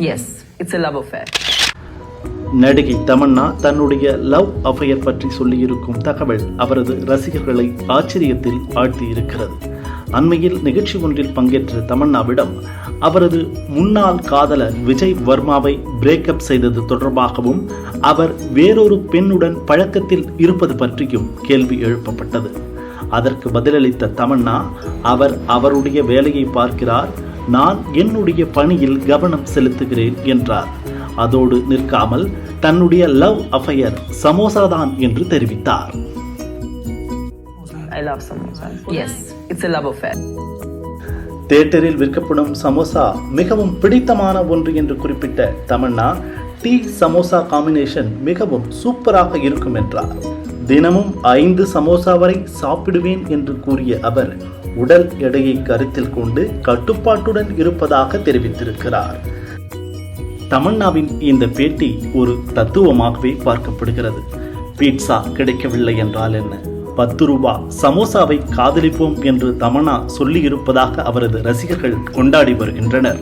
Yes, it's a love affair. நடிகை தமன்னா தன்னுடைய love affair பற்றி சொல்லியிருக்கும் தகவல் அவரது ரசிகர்களை ஆச்சரியத்தில் ஆழ்த்தியிருக்கிறது. அண்மையில் நிகழ்ச்சி ஒன்றில் பங்கேற்ற தமன்னாவிடம் அவரது முன்னாள் காதலர் விஜய் வர்மாவை பிரேக்கப் செய்தது தொடர்பாகவும் அவர் வேறொரு பெண்ணுடன் பழக்கத்தில் இருப்பது பற்றியும் கேள்வி எழுப்பப்பட்டது. அதற்கு பதிலளித்த தமன்னா, அவர் அவருடைய வேலையை பார்க்கிறார், நான் என்னுடைய பணியில் கவனம் செலுத்துகிறேன் என்றார். அதோடு நிற்காமல் தன்னுடைய லவ் அஃபையர் சமோசா தான் என்று தெரிவித்தார். I love samosa. Yes, it's a love affair. தியேட்டரில் விற்கப்படும் சமோசா மிகவும் பிடித்தமான ஒன்று என்று குறிப்பிட்ட தமன்னா, டீ சமோசா காம்பினேஷன் மிகவும் சூப்பராக இருக்கும் என்றார். தினமும் 5 சமோசா வரை சாப்பிடுவேன் என்று கூறிய அவர் உடல் எடையை கருத்தில் கொண்டு கட்டுப்பாட்டுடன் இருப்பதாக தெரிவித்திருக்கிறார். தமன்னாவின் இந்த பேட்டி ஒரு தத்துவமாகவே பார்க்கப்படுகிறது. பீட்சா கிடைக்கவில்லை என்றால் என்ன, 10 ரூபாய் சமோசாவை காதலிப்போம் என்று தமன்னா சொல்லியிருப்பதாக அவரது ரசிகர்கள் கொண்டாடி வருகின்றனர்.